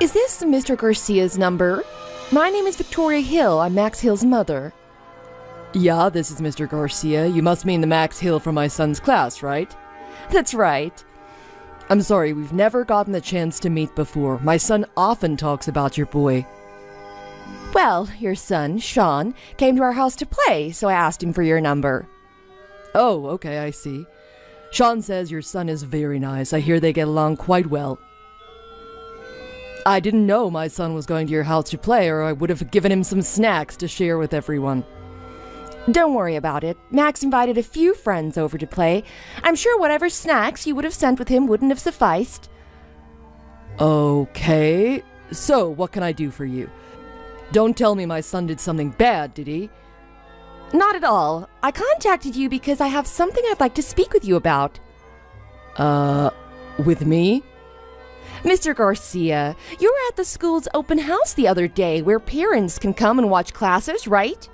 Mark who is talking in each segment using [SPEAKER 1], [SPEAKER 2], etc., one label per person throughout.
[SPEAKER 1] Is this Mr. Garcia's number? My name is Victoria Hill. I'm Max Hill's mother.
[SPEAKER 2] Yeah, this is Mr. Garcia. You must mean the Max Hill from my son's class, right?
[SPEAKER 1] That's right.
[SPEAKER 2] I'm sorry, we've never gotten the chance to meet before. My son often talks about your boy.
[SPEAKER 1] Well, your son, Sean, came to our house to play, so I asked him for your number.
[SPEAKER 2] Oh, okay, I see. Sean says your son is very nice. I hear they get along quite well. I didn't know my son was going to your house to play, or I would have given him some snacks to share with everyone.
[SPEAKER 1] Don't worry about it. Max invited a few friends over to play. I'm sure whatever snacks you would have sent with him wouldn't have sufficed.
[SPEAKER 2] Okay, so what can I do for you? Don't tell me my son did something bad, did he?
[SPEAKER 1] Not at all. I contacted you because I have something I'd like to speak with you about.
[SPEAKER 2] With me?
[SPEAKER 1] Mr. Garcia, you were at the school's open house the other day where parents can come and watch classes, right?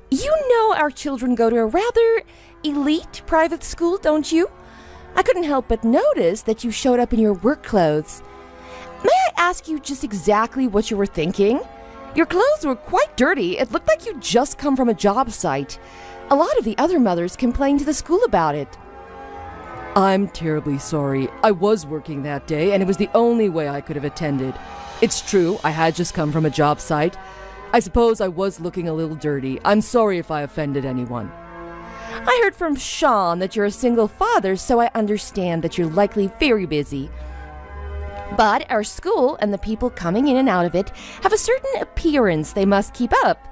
[SPEAKER 1] You know our children go to a rather elite private school, don't you? I couldn't help but notice that you showed up in your work clothes. May I ask you just exactly what you were thinking? Your clothes were quite dirty. It looked like you'd just come from a job site. A lot of the other mothers complained to the school about it.
[SPEAKER 2] I'm terribly sorry. I was working that day, and it was the only way I could have attended. It's true, I had just come from a job site. I suppose I was looking a little dirty. I'm sorry if I offended anyone.
[SPEAKER 1] I heard from Sean that you're a single father, so I understand that you're likely very busy. But our school and the people coming in and out of it have a certain appearance they must keep up.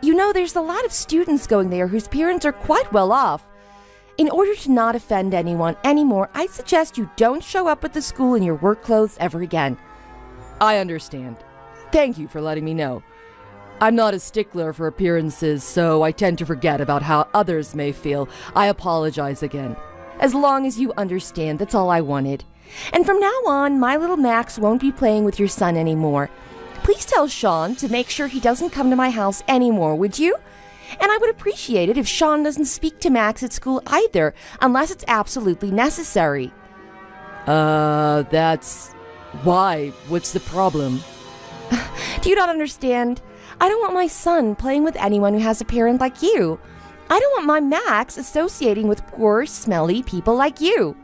[SPEAKER 1] You know, there's a lot of students going there whose parents are quite well off. In order to not offend anyone anymore, I suggest you don't show up at the school in your work clothes ever again.
[SPEAKER 2] I understand. Thank you for letting me know. I'm not a stickler for appearances, so I tend to forget about how others may feel. I apologize again.
[SPEAKER 1] As long as you understand, that's all I wanted. And from now on, my little Max won't be playing with your son anymore. Please tell Sean to make sure he doesn't come to my house anymore, would you? And I would appreciate it if Sean doesn't speak to Max at school either, unless it's absolutely necessary.
[SPEAKER 2] That's... Why? What's the problem?
[SPEAKER 1] Do you not understand? I don't want my son playing with anyone who has a parent like you. I don't want my Max associating with poor, smelly people like you.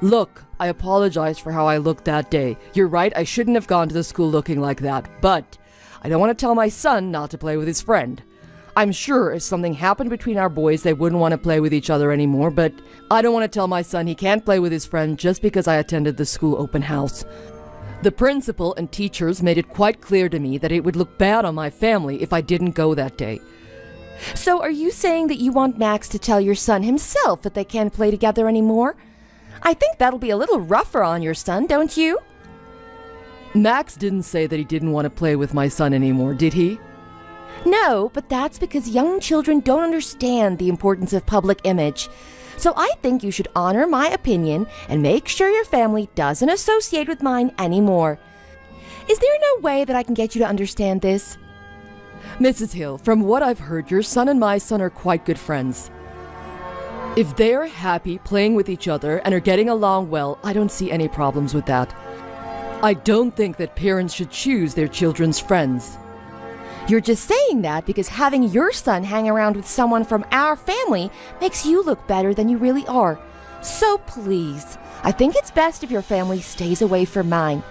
[SPEAKER 2] Look, I apologize for how I looked that day. You're right, I shouldn't have gone to the school looking like that, but I don't want to tell my son not to play with his friend. I'm sure if something happened between our boys, they wouldn't want to play with each other anymore, but I don't want to tell my son he can't play with his friend just because I attended the school open house. The principal and teachers made it quite clear to me that it would look bad on my family if I didn't go that day.
[SPEAKER 1] So are you saying that you want Max to tell your son himself that they can't play together anymore? I think that'll be a little rougher on your son, don't you?
[SPEAKER 2] Max didn't say that he didn't want to play with my son anymore, did he?
[SPEAKER 1] No, but that's because young children don't understand the importance of public image. So I think you should honor my opinion and make sure your family doesn't associate with mine anymore. Is there no way that I can get you to understand this?
[SPEAKER 2] Mrs. Hill, from what I've heard, your son and my son are quite good friends. If they're happy playing with each other and are getting along well, I don't see any problems with that. I don't think that parents should choose their children's friends.
[SPEAKER 1] You're just saying that because having your son hang around with someone from our family makes you look better than you really are. So please, I think it's best if your family stays away from mine.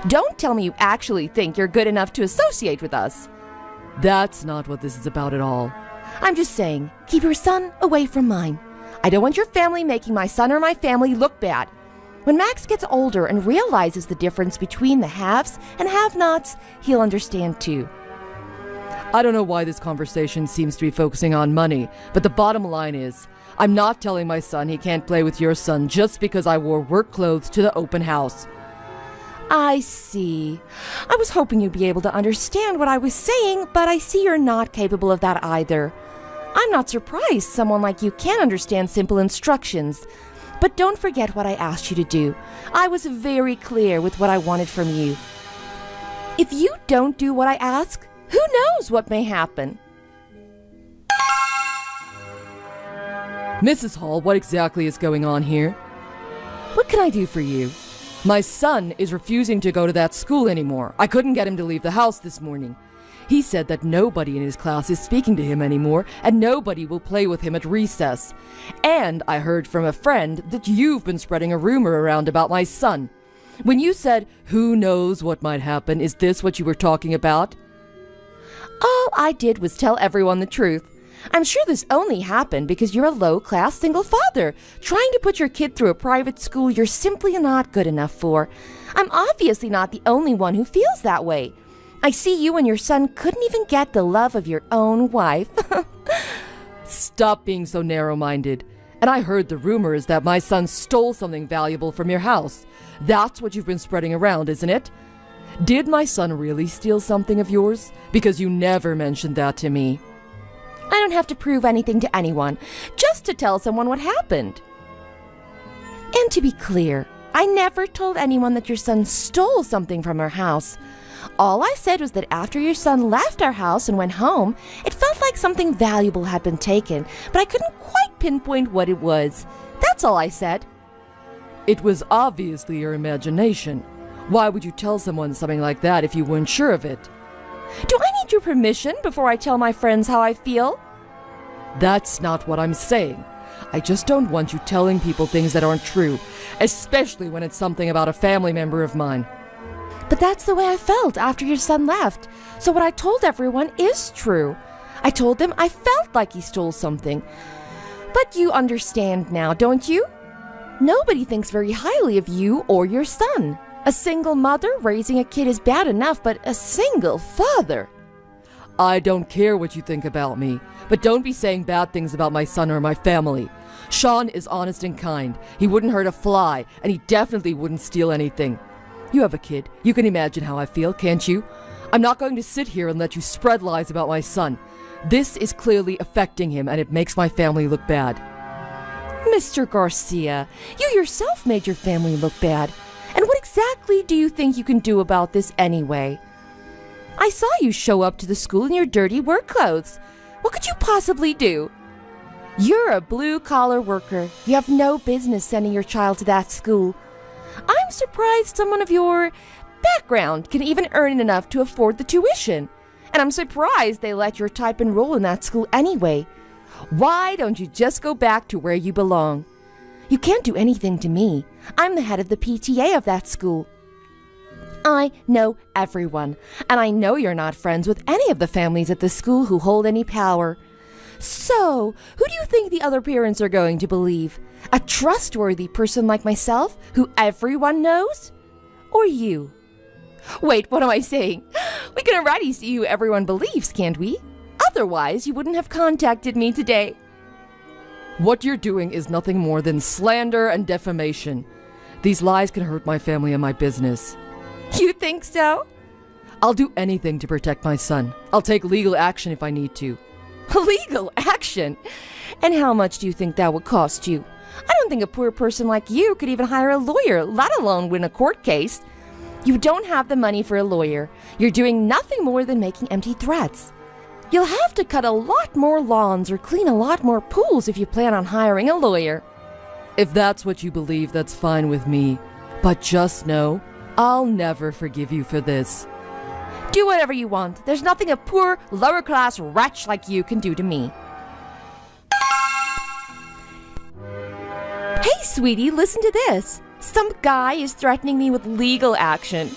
[SPEAKER 1] Don't tell me you actually think you're good enough to associate with us.
[SPEAKER 2] That's not what this is about at all.
[SPEAKER 1] I'm just saying, keep your son away from mine. I don't want your family making my son or my family look bad. When Max gets older and realizes the difference between the haves and have-nots, he'll understand too.
[SPEAKER 2] I don't know why this conversation seems to be focusing on money, but the bottom line is, I'm not telling my son he can't play with your son just because I wore work clothes to the open house.
[SPEAKER 1] I see. I was hoping you'd be able to understand what I was saying, but I see you're not capable of that either. I'm not surprised someone like you can't understand simple instructions. But don't forget what I asked you to do. I was very clear with what I wanted from you. If you don't do what I ask, who knows what may happen?
[SPEAKER 2] Mrs. Hall, what exactly is going on here?
[SPEAKER 1] What can I do for you?
[SPEAKER 2] My son is refusing to go to that school anymore. I couldn't get him to leave the house this morning. He said that nobody in his class is speaking to him anymore, and nobody will play with him at recess. And I heard from a friend that you've been spreading a rumor around about my son. When you said, "Who knows what might happen," is this what you were talking about?
[SPEAKER 1] All I did was tell everyone the truth. I'm sure this only happened because you're a low-class single father, trying to put your kid through a private school you're simply not good enough for. I'm obviously not the only one who feels that way. I see you and your son couldn't even get the love of your own wife.
[SPEAKER 2] Stop being so narrow-minded. And I heard the rumors that my son stole something valuable from your house. That's what you've been spreading around, isn't it? Did my son really steal something of yours? Because you never mentioned that to me.
[SPEAKER 1] I don't have to prove anything to anyone, just to tell someone what happened. And to be clear, I never told anyone that your son stole something from our house. All I said was that after your son left our house and went home, it felt like something valuable had been taken, but I couldn't quite pinpoint what it was. That's all I said.
[SPEAKER 2] It was obviously your imagination. Why would you tell someone something like that if you weren't sure of it?
[SPEAKER 1] Do I need your permission before I tell my friends how I feel?
[SPEAKER 2] That's not what I'm saying. I just don't want you telling people things that aren't true, especially when it's something about a family member of mine.
[SPEAKER 1] But that's the way I felt after your son left. So what I told everyone is true. I told them I felt like he stole something. But you understand now, don't you? Nobody thinks very highly of you or your son. A single mother raising a kid is bad enough, but a single father.
[SPEAKER 2] I don't care what you think about me, but don't be saying bad things about my son or my family. Sean is honest and kind. He wouldn't hurt a fly, and he definitely wouldn't steal anything. You have a kid. You can imagine how I feel, can't you? I'm not going to sit here and let you spread lies about my son. This is clearly affecting him, and it makes my family look bad.
[SPEAKER 1] Mr. Garcia, you yourself made your family look bad. And what exactly do you think you can do about this anyway? I saw you show up to the school in your dirty work clothes. What could you possibly do? You're a blue-collar worker. You have no business sending your child to that school. I'm surprised someone of your background can even earn enough to afford the tuition. And I'm surprised they let your type enroll in that school anyway. Why don't you just go back to where you belong? You can't do anything to me. I'm the head of the PTA of that school. I know everyone, and I know you're not friends with any of the families at the school who hold any power. So, who do you think the other parents are going to believe? A trustworthy person like myself, who everyone knows? Or you? Wait, what am I saying? We can already see who everyone believes, can't we? Otherwise, you wouldn't have contacted me today.
[SPEAKER 2] What you're doing is nothing more than slander and defamation. These lies can hurt my family and my business.
[SPEAKER 1] You think so?
[SPEAKER 2] I'll do anything to protect my son. I'll take legal action if I need to.
[SPEAKER 1] Legal action? And how much do you think that would cost you? I don't think a poor person like you could even hire a lawyer, let alone win a court case. You don't have the money for a lawyer. You're doing nothing more than making empty threats. You'll have to cut a lot more lawns or clean a lot more pools if you plan on hiring a lawyer.
[SPEAKER 2] If that's what you believe, that's fine with me. But just know, I'll never forgive you for this.
[SPEAKER 1] Do whatever you want. There's nothing a poor, lower-class wretch like you can do to me. Hey, sweetie, listen to this. Some guy is threatening me with legal action.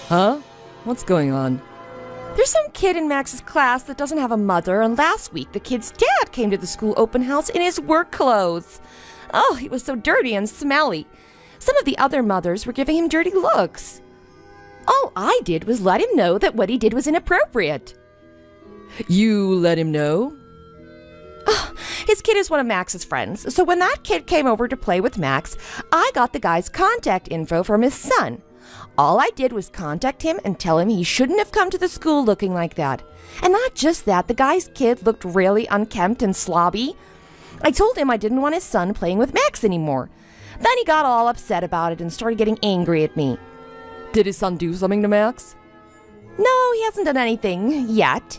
[SPEAKER 2] Huh? What's going on?
[SPEAKER 1] There's some kid in Max's class that doesn't have a mother, and last week the kid's dad came to the school open house in his work clothes. Oh, he was so dirty and smelly. Some of the other mothers were giving him dirty looks. All I did was let him know that what he did was inappropriate.
[SPEAKER 2] You let him know?
[SPEAKER 1] Oh, his kid is one of Max's friends, so when that kid came over to play with Max, I got the guy's contact info from his son. All I did was contact him and tell him he shouldn't have come to the school looking like that. And not just that, the guy's kid looked really unkempt and slobby. I told him I didn't want his son playing with Max anymore. Then he got all upset about it and started getting angry at me.
[SPEAKER 2] Did his son do something to Max?
[SPEAKER 1] No, he hasn't done anything yet.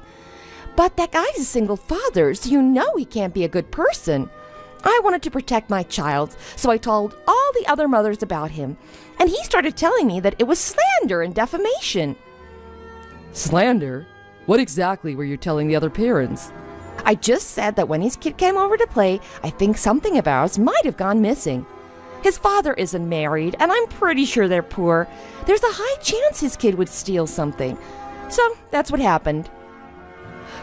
[SPEAKER 1] But that guy's a single father, so you know he can't be a good person. I wanted to protect my child, so I told all the other mothers about him, and he started telling me that it was slander and defamation.
[SPEAKER 2] Slander? What exactly were you telling the other parents?
[SPEAKER 1] I just said that when his kid came over to play, I think something of ours might have gone missing. His father isn't married, and I'm pretty sure they're poor. There's a high chance his kid would steal something. So that's what happened.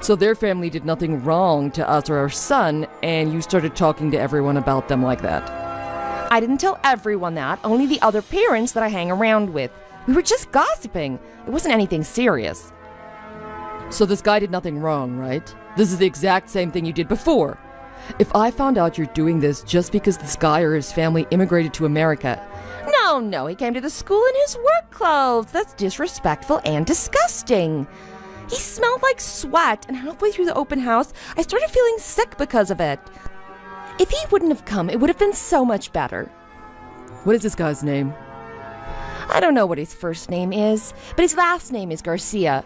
[SPEAKER 2] So their family did nothing wrong to us or our son, and you started talking to everyone about them like that.
[SPEAKER 1] I didn't tell everyone that, only the other parents that I hang around with. We were just gossiping. It wasn't anything serious.
[SPEAKER 2] So this guy did nothing wrong, right? This is the exact same thing you did before. If I found out you're doing this just because this guy or his family immigrated to America...
[SPEAKER 1] No, he came to the school in his work clothes. That's disrespectful and disgusting. He smelled like sweat, and halfway through the open house, I started feeling sick because of it. If he wouldn't have come, it would have been so much better.
[SPEAKER 2] What is this guy's name?
[SPEAKER 1] I don't know what his first name is, but his last name is Garcia.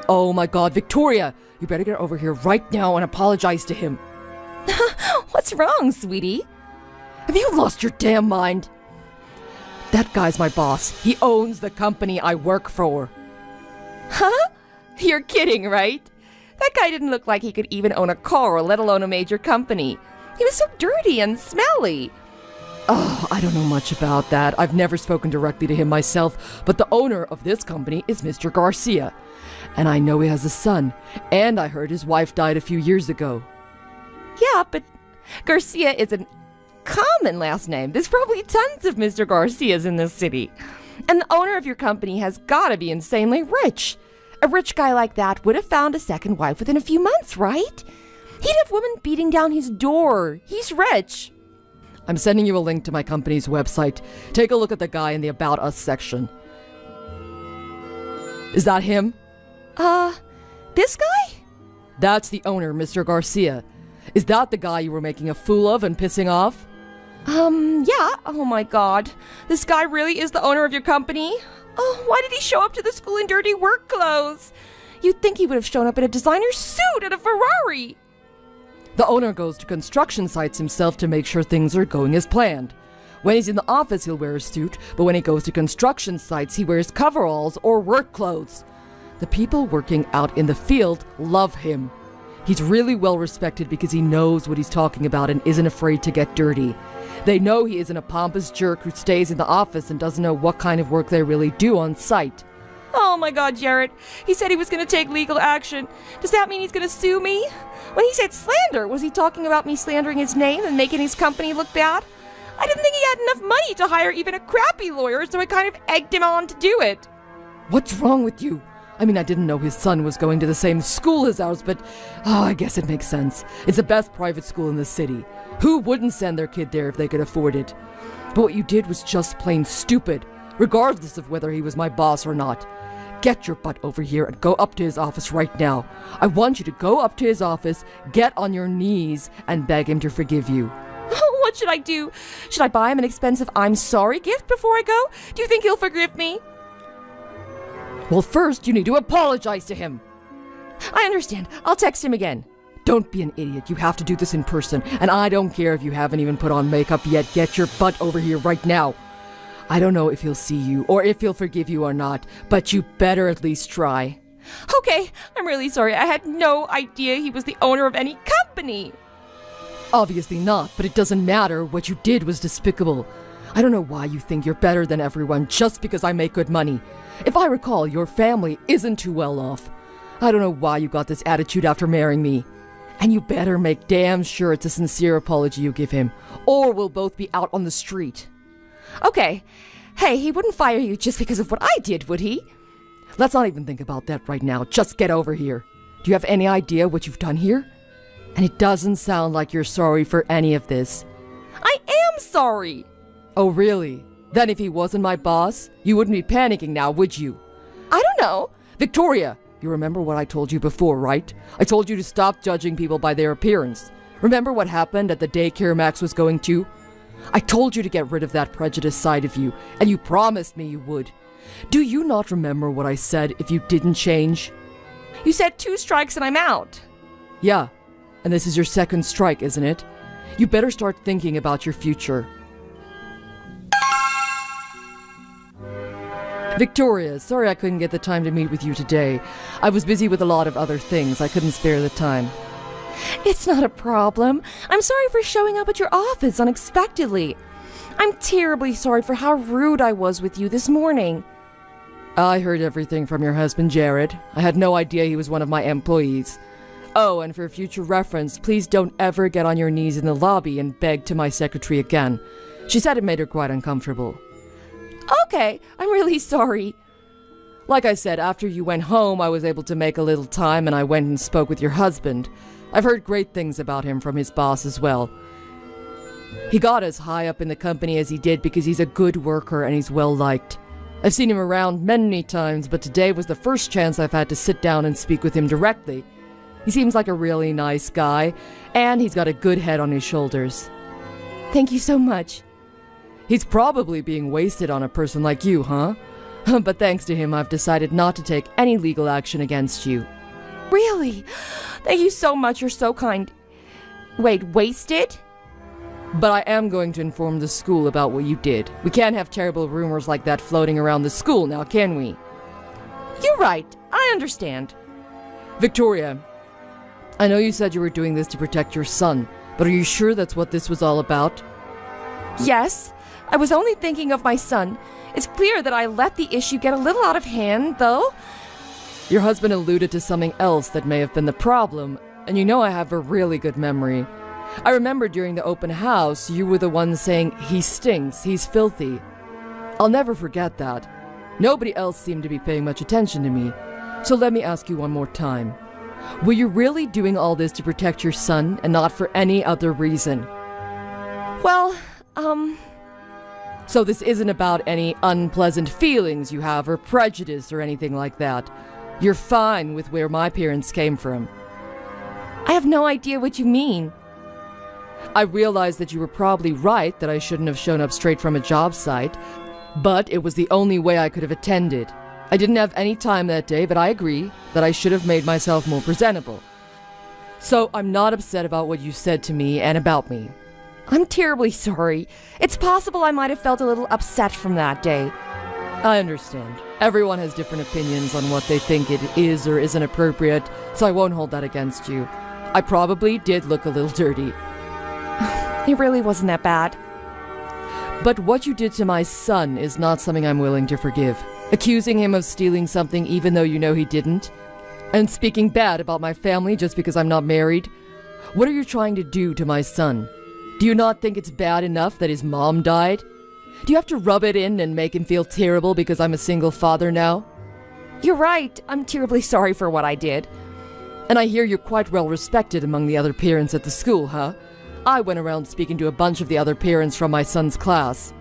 [SPEAKER 2] Oh my God, Victoria! You better get over here right now and apologize to him.
[SPEAKER 1] What's wrong, sweetie?
[SPEAKER 2] Have you lost your damn mind? That guy's my boss. He owns the company I work for.
[SPEAKER 1] Huh? You're kidding, right? That guy didn't look like he could even own a car, let alone a major company. He was so dirty and smelly.
[SPEAKER 2] Oh, I don't know much about that. I've never spoken directly to him myself, but the owner of this company is Mr. Garcia. And I know he has a son, and I heard his wife died a few years ago.
[SPEAKER 1] Yeah, but Garcia is a common last name. There's probably tons of Mr. Garcias in this city. And the owner of your company has gotta be insanely rich. A rich guy like that would have found a second wife within a few months, right? He'd have women beating down his door. He's rich.
[SPEAKER 2] I'm sending you a link to my company's website. Take a look at the guy in the About Us section. Is that him?
[SPEAKER 1] This guy?
[SPEAKER 2] That's the owner, Mr. Garcia. Is that the guy you were making a fool of and pissing off?
[SPEAKER 1] Yeah. Oh my God. This guy really is the owner of your company? Oh, why did he show up to the school in dirty work clothes? You'd think he would have shown up in a designer suit and a Ferrari.
[SPEAKER 2] The owner goes to construction sites himself to make sure things are going as planned. When he's in the office, he'll wear a suit, but when he goes to construction sites, he wears coveralls or work clothes. The people working out in the field love him. He's really well respected because he knows what he's talking about and isn't afraid to get dirty. They know he isn't a pompous jerk who stays in the office and doesn't know what kind of work they really do on site.
[SPEAKER 1] Oh my God, Jared. He said he was going to take legal action. Does that mean he's going to sue me? When he said slander, was he talking about me slandering his name and making his company look bad? I didn't think he had enough money to hire even a crappy lawyer, so I kind of egged him on to do it.
[SPEAKER 2] What's wrong with you? I mean, I didn't know his son was going to the same school as ours, but I guess it makes sense. It's the best private school in the city. Who wouldn't send their kid there if they could afford it? But what you did was just plain stupid, regardless of whether he was my boss or not. Get your butt over here and go up to his office right now. I want you to go up to his office, get on your knees, and beg him to forgive you.
[SPEAKER 1] What should I do? Should I buy him an expensive I'm sorry gift before I go? Do you think he'll forgive me?
[SPEAKER 2] Well, first, you need to apologize to him.
[SPEAKER 1] I understand. I'll text him again.
[SPEAKER 2] Don't be an idiot. You have to do this in person. And I don't care if you haven't even put on makeup yet. Get your butt over here right now. I don't know if he'll see you or if he'll forgive you or not, but you better at least try.
[SPEAKER 1] Okay, I'm really sorry. I had no idea he was the owner of any company.
[SPEAKER 2] Obviously not, but it doesn't matter. What you did was despicable. I don't know why you think you're better than everyone just because I make good money. If I recall, your family isn't too well off. I don't know why you got this attitude after marrying me. And you better make damn sure it's a sincere apology you give him, or we'll both be out on the street.
[SPEAKER 1] Okay. Hey, he wouldn't fire you just because of what I did, would he?
[SPEAKER 2] Let's not even think about that right now. Just get over here. Do you have any idea what you've done here? And it doesn't sound like you're sorry for any of this.
[SPEAKER 1] I am sorry.
[SPEAKER 2] Oh, really? Then if he wasn't my boss, you wouldn't be panicking now, would you?
[SPEAKER 1] I don't know.
[SPEAKER 2] Victoria, you remember what I told you before, right? I told you to stop judging people by their appearance. Remember what happened at the daycare Max was going to? I told you to get rid of that prejudice side of you, and you promised me you would. Do you not remember what I said if you didn't change?
[SPEAKER 1] You said 2 strikes and I'm out.
[SPEAKER 2] Yeah, and this is your second strike, isn't it? You better start thinking about your future. Victoria, sorry I couldn't get the time to meet with you today. I was busy with a lot of other things. I couldn't spare the time.
[SPEAKER 1] It's not a problem. I'm sorry for showing up at your office unexpectedly. I'm terribly sorry for how rude I was with you this morning.
[SPEAKER 2] I heard everything from your husband, Jared. I had no idea he was one of my employees. Oh, and for future reference, please don't ever get on your knees in the lobby and beg to my secretary again. She said it made her quite uncomfortable.
[SPEAKER 1] Okay, I'm really sorry.
[SPEAKER 2] Like I said, after you went home, I was able to make a little time and I went and spoke with your husband. I've heard great things about him from his boss as well. He got as high up in the company as he did because he's a good worker and he's well liked. I've seen him around many times, but today was the first chance I've had to sit down and speak with him directly. He seems like a really nice guy, and he's got a good head on his shoulders.
[SPEAKER 1] Thank you so much.
[SPEAKER 2] He's probably being wasted on a person like you, huh? But thanks to him, I've decided not to take any legal action against you.
[SPEAKER 1] Really? Thank you so much, you're so kind. Wait, wasted?
[SPEAKER 2] But I am going to inform the school about what you did. We can't have terrible rumors like that floating around the school now, can we?
[SPEAKER 1] You're right, I understand.
[SPEAKER 2] Victoria, I know you said you were doing this to protect your son, but are you sure that's what this was all about?
[SPEAKER 1] Yes, I was only thinking of my son. It's clear that I let the issue get a little out of hand, though.
[SPEAKER 2] Your husband alluded to something else that may have been the problem, and you know I have a really good memory. I remember during the open house, you were the one saying, "He stinks, he's filthy." I'll never forget that. Nobody else seemed to be paying much attention to me. So let me ask you one more time. Were you really doing all this to protect your son and not for any other reason?
[SPEAKER 1] Well,
[SPEAKER 2] So this isn't about any unpleasant feelings you have or prejudice or anything like that. You're fine with where my parents came from.
[SPEAKER 1] I have no idea what you mean.
[SPEAKER 2] I realize that you were probably right that I shouldn't have shown up straight from a job site, but it was the only way I could have attended. I didn't have any time that day, but I agree that I should have made myself more presentable. So I'm not upset about what you said to me and about me.
[SPEAKER 1] I'm terribly sorry. It's possible I might have felt a little upset from that day.
[SPEAKER 2] I understand. Everyone has different opinions on what they think it is or isn't appropriate, so I won't hold that against you. I probably did look a little dirty.
[SPEAKER 1] It really wasn't that bad.
[SPEAKER 2] But what you did to my son is not something I'm willing to forgive. Accusing him of stealing something even though you know he didn't. And speaking bad about my family just because I'm not married. What are you trying to do to my son? Do you not think it's bad enough that his mom died? Do you have to rub it in and make him feel terrible because I'm a single father now?
[SPEAKER 1] You're right. I'm terribly sorry for what I did.
[SPEAKER 2] And I hear you're quite well respected among the other parents at the school, huh? I went around speaking to a bunch of the other parents from my son's class.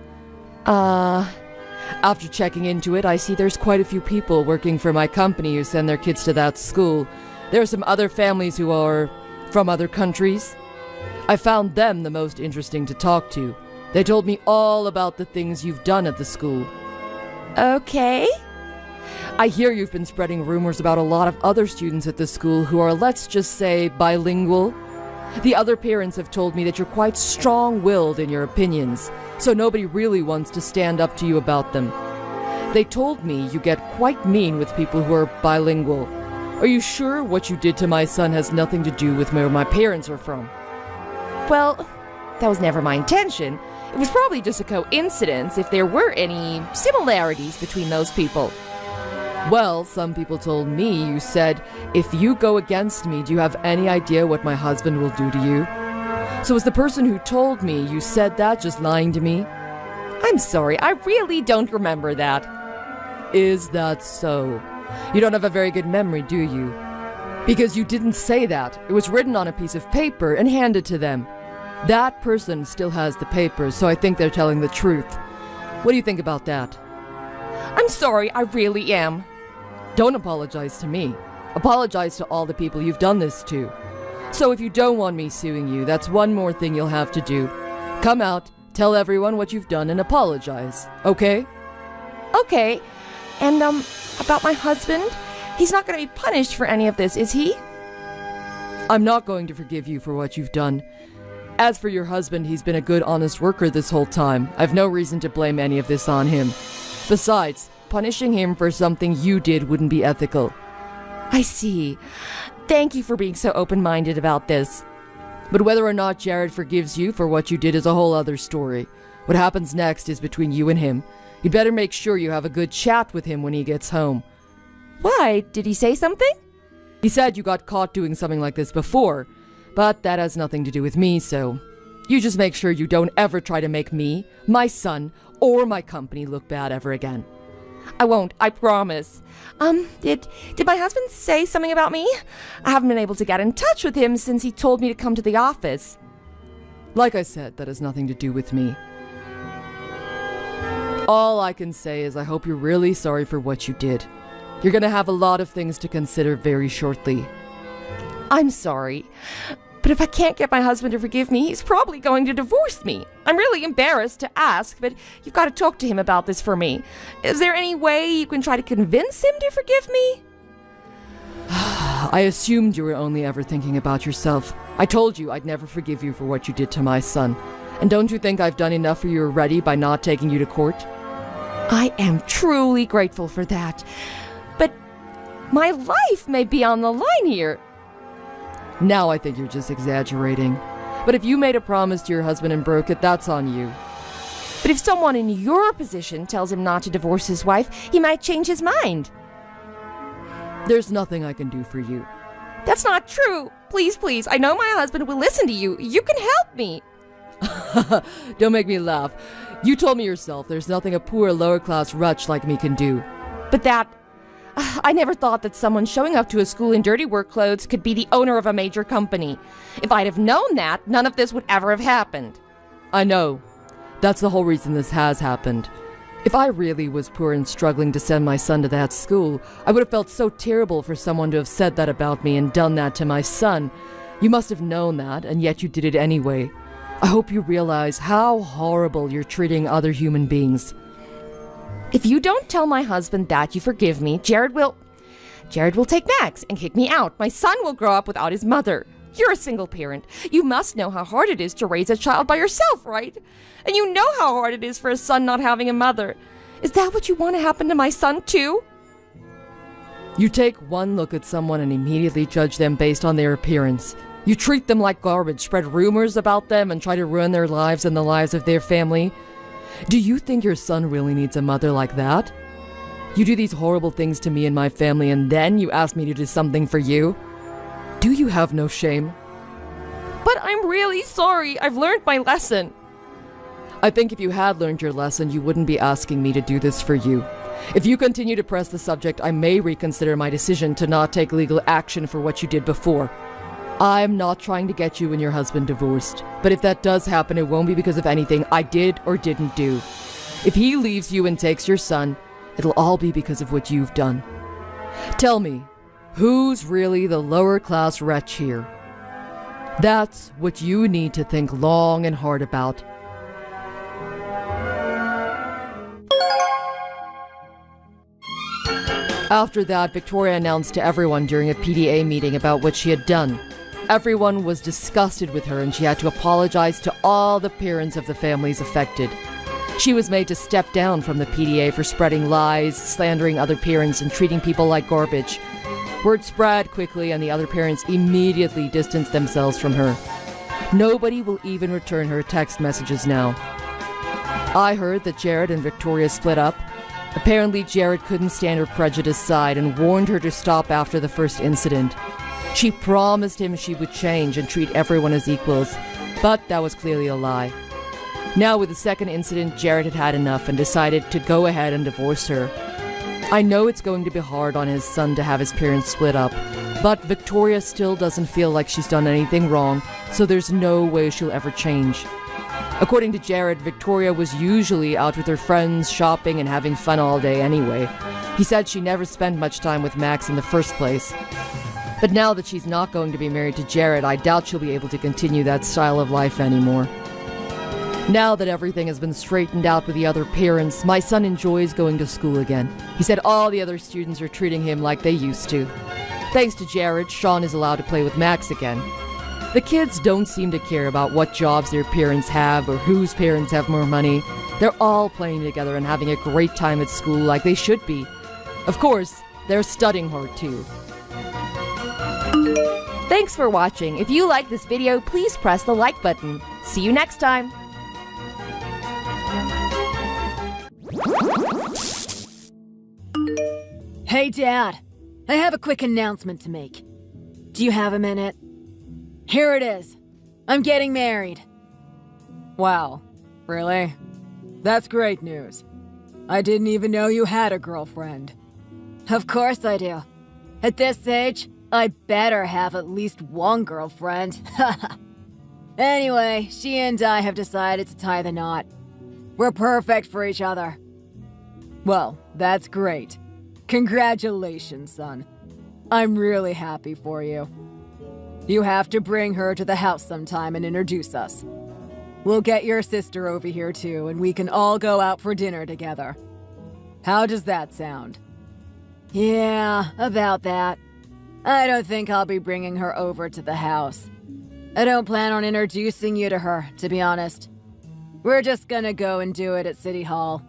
[SPEAKER 2] After checking into it, I see there's quite a few people working for my company who send their kids to that school. There are some other families who are from other countries. I found them the most interesting to talk to. They told me all about the things you've done at the school.
[SPEAKER 1] Okay.
[SPEAKER 2] I hear you've been spreading rumors about a lot of other students at the school who are, let's just say, bilingual. The other parents have told me that you're quite strong-willed in your opinions, so nobody really wants to stand up to you about them. They told me you get quite mean with people who are bilingual. Are you sure what you did to my son has nothing to do with where my parents are from?
[SPEAKER 1] Well, that was never my intention. It was probably just a coincidence if there were any similarities between those people.
[SPEAKER 2] Well, some people told me you said, "If you go against me, do you have any idea what my husband will do to you?" So is the person who told me you said that just lying to me?
[SPEAKER 1] I'm sorry, I really don't remember that.
[SPEAKER 2] Is that so? You don't have a very good memory, do you? Because you didn't say that. It was written on a piece of paper and handed to them. That person still has the papers, so I think they're telling the truth. What do you think about that?
[SPEAKER 1] I'm sorry, I really am.
[SPEAKER 2] Don't apologize to me. Apologize to all the people you've done this to. So if you don't want me suing you, that's one more thing you'll have to do. Come out, tell everyone what you've done, and apologize, okay?
[SPEAKER 1] Okay. And, about my husband? He's not going to be punished for any of this, is he?
[SPEAKER 2] I'm not going to forgive you for what you've done. As for your husband, he's been a good, honest worker this whole time. I've no reason to blame any of this on him. Besides, punishing him for something you did wouldn't be ethical.
[SPEAKER 1] I see. Thank you for being so open-minded about this.
[SPEAKER 2] But whether or not Jared forgives you for what you did is a whole other story. What happens next is between you and him. You'd better make sure you have a good chat with him when he gets home.
[SPEAKER 1] Why? Did he say something?
[SPEAKER 2] He said you got caught doing something like this before, but that has nothing to do with me, so you just make sure you don't ever try to make me, my son, or my company look bad ever again.
[SPEAKER 1] I won't, I promise. Did my husband say something about me? I haven't been able to get in touch with him since he told me to come to the office.
[SPEAKER 2] Like I said, that has nothing to do with me. All I can say is I hope you're really sorry for what you did. You're gonna have a lot of things to consider very shortly.
[SPEAKER 1] I'm sorry, but if I can't get my husband to forgive me, he's probably going to divorce me. I'm really embarrassed to ask, but you've got to talk to him about this for me. Is there any way you can try to convince him to forgive me?
[SPEAKER 2] I assumed you were only ever thinking about yourself. I told you I'd never forgive you for what you did to my son. And don't you think I've done enough for you already by not taking you to court?
[SPEAKER 1] I am truly grateful for that. But my life may be on the line here.
[SPEAKER 2] Now I think you're just exaggerating. But if you made a promise to your husband and broke it, that's on you.
[SPEAKER 1] But if someone in your position tells him not to divorce his wife, he might change his mind.
[SPEAKER 2] There's nothing I can do for you.
[SPEAKER 1] That's not true. Please, please, I know my husband will listen to you. You can help me.
[SPEAKER 2] Don't make me laugh. You told me yourself there's nothing a poor lower-class wretch like me can do.
[SPEAKER 1] But I never thought that someone showing up to a school in dirty work clothes could be the owner of a major company. If I'd have known that, none of this would ever have happened.
[SPEAKER 2] I know. That's the whole reason this has happened. If I really was poor and struggling to send my son to that school, I would have felt so terrible for someone to have said that about me and done that to my son. You must have known that, and yet you did it anyway. I hope you realize how horrible you're treating other human beings.
[SPEAKER 1] If you don't tell my husband that you forgive me, Jared will take Max and kick me out. My son will grow up without his mother. You're a single parent. You must know how hard it is to raise a child by yourself, right? And you know how hard it is for a son not having a mother. Is that what you want to happen to my son, too?
[SPEAKER 2] You take one look at someone and immediately judge them based on their appearance. You treat them like garbage, spread rumors about them, and try to ruin their lives and the lives of their family. Do you think your son really needs a mother like that? You do these horrible things to me and my family, and then you ask me to do something for you? Do you have no shame?
[SPEAKER 1] But I'm really sorry. I've learned my lesson.
[SPEAKER 2] I think if you had learned your lesson, you wouldn't be asking me to do this for you. If you continue to press the subject, I may reconsider my decision to not take legal action for what you did before. I'm not trying to get you and your husband divorced, but if that does happen, it won't be because of anything I did or didn't do. If he leaves you and takes your son, it'll all be because of what you've done. Tell me, who's really the lower-class wretch here? That's what you need to think long and hard about. After that, Victoria announced to everyone during a PTA meeting about what she had done. Everyone was disgusted with her, and she had to apologize to all the parents of the families affected. She was made to step down from the PTA for spreading lies, slandering other parents, and treating people like garbage. Word spread quickly, and the other parents immediately distanced themselves from her. Nobody will even return her text messages now. I heard that Jared and Victoria split up. Apparently, Jared couldn't stand her prejudiced side and warned her to stop after the first incident. She promised him she would change and treat everyone as equals, but that was clearly a lie. Now, with the second incident, Jared had had enough and decided to go ahead and divorce her. I know it's going to be hard on his son to have his parents split up, but Victoria still doesn't feel like she's done anything wrong, so there's no way she'll ever change. According to Jared, Victoria was usually out with her friends, shopping and having fun all day anyway. He said she never spent much time with Max in the first place. But now that she's not going to be married to Jared, I doubt she'll be able to continue that style of life anymore. Now that everything has been straightened out with the other parents, my son enjoys going to school again. He said all the other students are treating him like they used to. Thanks to Jared, Sean is allowed to play with Max again. The kids don't seem to care about what jobs their parents have or whose parents have more money. They're all playing together and having a great time at school like they should be. Of course, they're studying hard too.
[SPEAKER 1] Thanks for watching. If you like this video, please press the like button. See you next time.
[SPEAKER 3] Hey, Dad. I have a quick announcement to make. Do you have a minute? Here it is. I'm getting married.
[SPEAKER 4] Wow, really? That's great news. I didn't even know you had a girlfriend.
[SPEAKER 3] Of course I do. At this age, I better have at least one girlfriend. Anyway, she and I have decided to tie the knot. We're perfect for each other.
[SPEAKER 4] Well, that's great. Congratulations, son. I'm really happy for you. You have to bring her to the house sometime and introduce us. We'll get your sister over here too, and we can all go out for dinner together. How does that sound?
[SPEAKER 3] Yeah, about that. I don't think I'll be bringing her over to the house. I don't plan on introducing you to her, to be honest. We're just gonna go and do it at City Hall.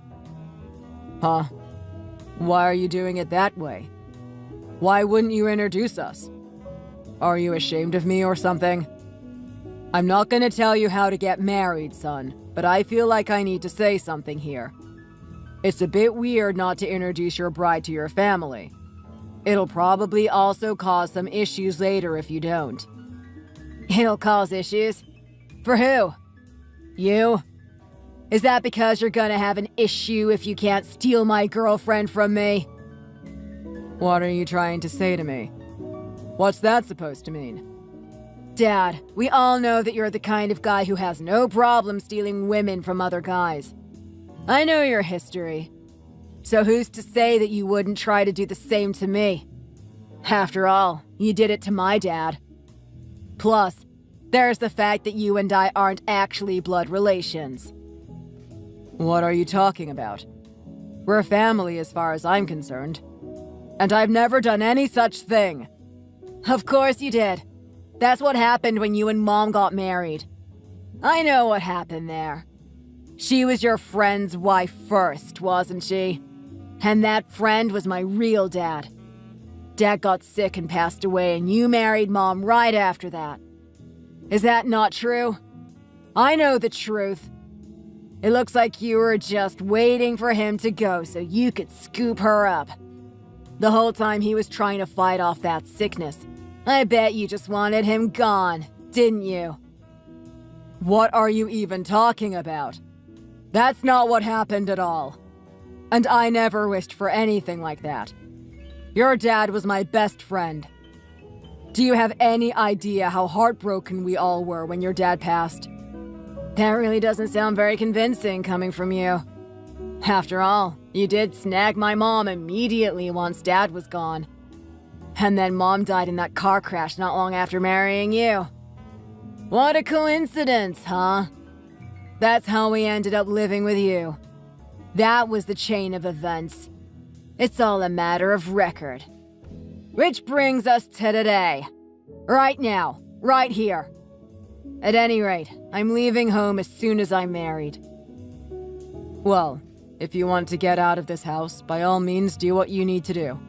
[SPEAKER 4] Huh? Why are you doing it that way? Why wouldn't you introduce us? Are you ashamed of me or something? I'm not gonna tell you how to get married, son, but I feel like I need to say something here. It's a bit weird not to introduce your bride to your family. It'll probably also cause some issues later if you don't.
[SPEAKER 3] It'll cause issues? For who? You? Is that because you're gonna have an issue if you can't steal my girlfriend from me?
[SPEAKER 4] What are you trying to say to me? What's that supposed to mean?
[SPEAKER 3] Dad, we all know that you're the kind of guy who has no problem stealing women from other guys. I know your history. So who's to say that you wouldn't try to do the same to me? After all, you did it to my dad. Plus, there's the fact that you and I aren't actually blood relations.
[SPEAKER 4] What are you talking about? We're family as far as I'm concerned. And I've never done any such thing.
[SPEAKER 3] Of course you did. That's what happened when you and Mom got married. I know what happened there. She was your friend's wife first, wasn't she? And that friend was my real dad. Dad got sick and passed away, and you married Mom right after that. Is that not true? I know the truth. It looks like you were just waiting for him to go so you could scoop her up. The whole time he was trying to fight off that sickness. I bet you just wanted him gone, didn't you?
[SPEAKER 4] What are you even talking about? That's not what happened at all. And I never wished for anything like that. Your dad was my best friend. Do you have any idea how heartbroken we all were when your dad passed?
[SPEAKER 3] That really doesn't sound very convincing coming from you. After all, you did snag my mom immediately once Dad was gone. And then Mom died in that car crash not long after marrying you. What a coincidence, huh? That's how we ended up living with you. That was the chain of events. It's all a matter of record. Which brings us to today. Right now. Right here. At any rate, I'm leaving home as soon as I'm married.
[SPEAKER 4] Well, if you want to get out of this house, by all means do what you need to do.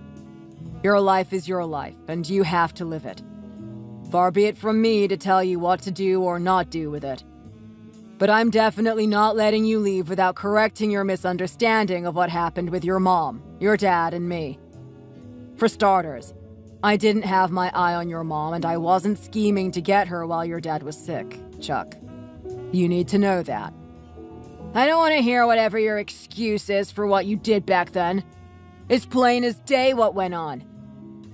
[SPEAKER 4] Your life is your life, and you have to live it. Far be it from me to tell you what to do or not do with it. But I'm definitely not letting you leave without correcting your misunderstanding of what happened with your mom, your dad, and me. For starters, I didn't have my eye on your mom, and I wasn't scheming to get her while your dad was sick, Chuck. You need to know that.
[SPEAKER 3] I don't want to hear whatever your excuse is for what you did back then. It's plain as day what went on.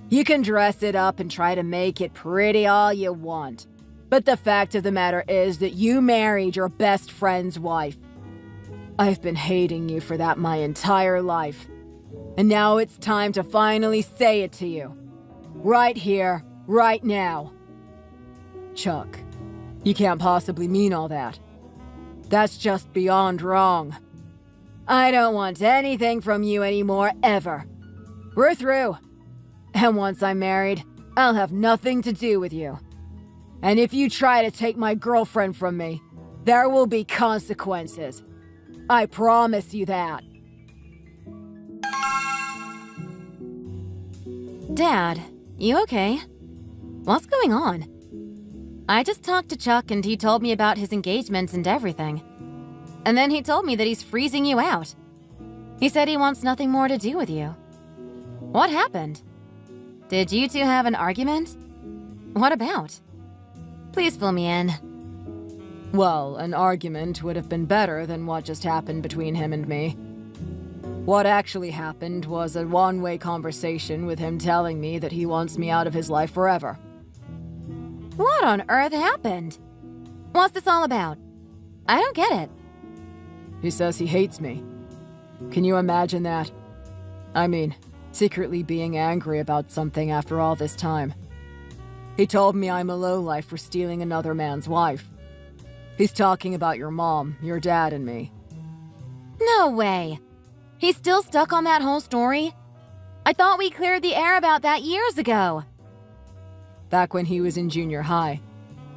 [SPEAKER 3] You can dress it up and try to make it pretty all you want. But the fact of the matter is that you married your best friend's wife. I've been hating you for that my entire life. And now it's time to finally say it to you. Right here, right now.
[SPEAKER 4] Chuck, you can't possibly mean all that. That's just beyond wrong.
[SPEAKER 3] I don't want anything from you anymore, ever. We're through. And once I'm married, I'll have nothing to do with you. And if you try to take my girlfriend from me, there will be consequences. I promise you that.
[SPEAKER 5] Dad, you okay? What's going on? I just talked to Chuck and he told me about his engagement and everything. And then he told me that he's freezing you out. He said he wants nothing more to do with you. What happened? Did you two have an argument? What about? Please fill me in.
[SPEAKER 4] Well, an argument would have been better than what just happened between him and me. What actually happened was a one-way conversation with him telling me that he wants me out of his life forever.
[SPEAKER 5] What on earth happened? What's this all about? I don't get it.
[SPEAKER 4] He says he hates me. Can you imagine that? I mean, secretly being angry about something after all this time. He told me I'm a lowlife for stealing another man's wife. He's talking about your mom, your dad, and me.
[SPEAKER 5] No way. He's still stuck on that whole story? I thought we cleared the air about that years ago.
[SPEAKER 4] Back when he was in junior high,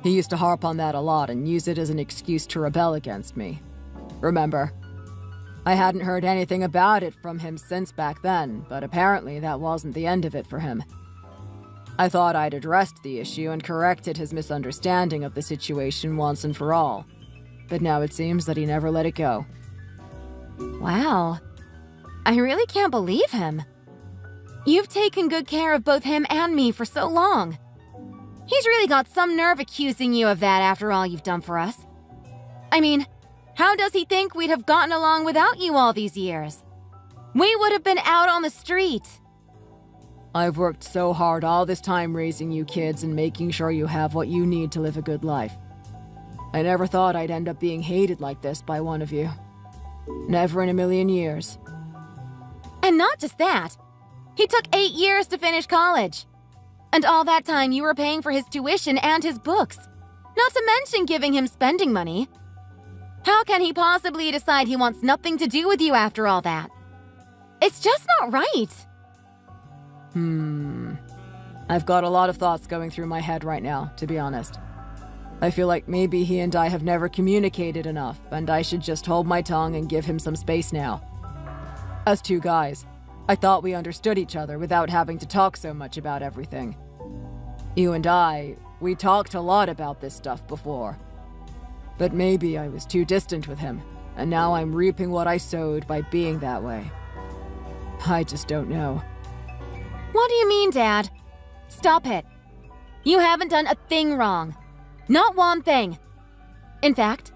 [SPEAKER 4] he used to harp on that a lot and use it as an excuse to rebel against me. Remember? I hadn't heard anything about it from him since back then, but apparently that wasn't the end of it for him. I thought I'd addressed the issue and corrected his misunderstanding of the situation once and for all. But now it seems that he never let it go.
[SPEAKER 5] Wow. I really can't believe him. You've taken good care of both him and me for so long. He's really got some nerve accusing you of that after all you've done for us. I mean, how does he think we'd have gotten along without you all these years? We would have been out on the street.
[SPEAKER 4] I've worked so hard all this time raising you kids and making sure you have what you need to live a good life. I never thought I'd end up being hated like this by one of you. Never in a million years.
[SPEAKER 5] And not just that. He took 8 years to finish college. And all that time you were paying for his tuition and his books. Not to mention giving him spending money. How can he possibly decide he wants nothing to do with you after all that? It's just not right.
[SPEAKER 4] I've got a lot of thoughts going through my head right now, to be honest. I feel like maybe he and I have never communicated enough, and I should just hold my tongue and give him some space now. As two guys, I thought we understood each other without having to talk so much about everything. You and I, we talked a lot about this stuff before. But maybe I was too distant with him, and now I'm reaping what I sowed by being that way. I just don't know.
[SPEAKER 5] What do you mean, Dad? Stop it. You haven't done a thing wrong. Not one thing. In fact,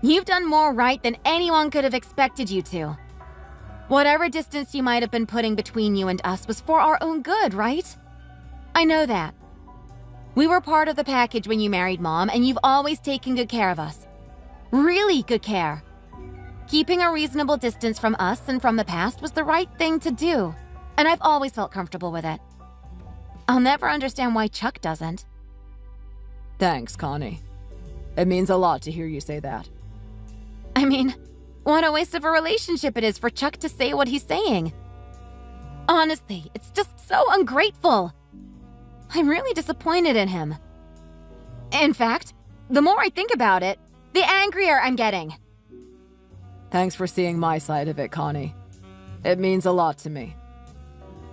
[SPEAKER 5] you've done more right than anyone could have expected you to. Whatever distance you might have been putting between you and us was for our own good, right? I know that. We were part of the package when you married Mom, and you've always taken good care of us. Really good care. Keeping a reasonable distance from us and from the past was the right thing to do, and I've always felt comfortable with it. I'll never understand why Chuck doesn't.
[SPEAKER 4] Thanks, Connie. It means a lot to hear you say that.
[SPEAKER 5] I mean, what a waste of a relationship it is for Chuck to say what he's saying. Honestly, it's just so ungrateful. I'm really disappointed in him. In fact, the more I think about it, the angrier I'm getting.
[SPEAKER 4] Thanks for seeing my side of it, Connie. It means a lot to me.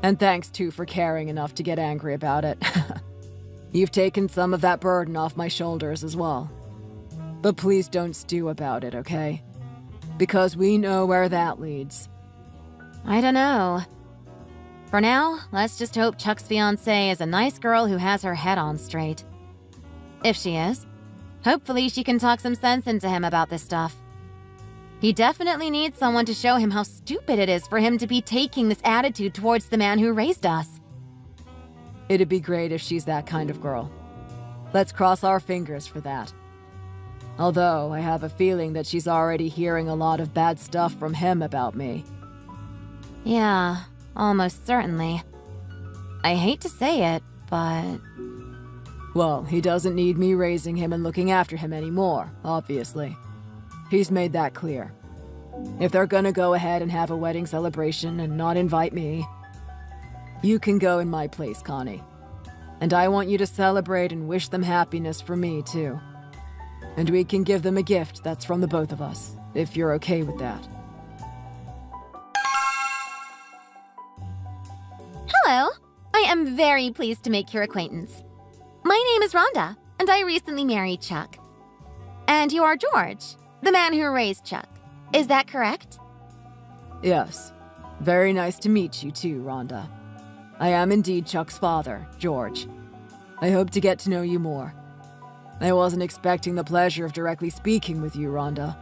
[SPEAKER 4] And thanks, too, for caring enough to get angry about it. You've taken some of that burden off my shoulders as well. But please don't stew about it, okay? Because we know where that leads.
[SPEAKER 5] I don't know. For now, let's just hope Chuck's fiancée is a nice girl who has her head on straight. If she is, hopefully she can talk some sense into him about this stuff. He definitely needs someone to show him how stupid it is for him to be taking this attitude towards the man who raised us.
[SPEAKER 4] It'd be great if she's that kind of girl. Let's cross our fingers for that. Although, I have a feeling that she's already hearing a lot of bad stuff from him about me.
[SPEAKER 5] Yeah, almost certainly. I hate to say it, but...
[SPEAKER 4] Well, he doesn't need me raising him and looking after him anymore, obviously. He's made that clear. If they're gonna go ahead and have a wedding celebration and not invite me, you can go in my place, Connie. And I want you to celebrate and wish them happiness for me, too. And we can give them a gift that's from the both of us. if you're okay with that.
[SPEAKER 5] Hello. I am very pleased to make your acquaintance. My name is Rhonda, and I recently married Chuck. And you are George, the man who raised Chuck. Is that correct?
[SPEAKER 4] Yes. Very nice to meet you too, Rhonda. I am indeed Chuck's father, George. I hope to get to know you more. I wasn't expecting the pleasure of directly speaking with you, Rhonda.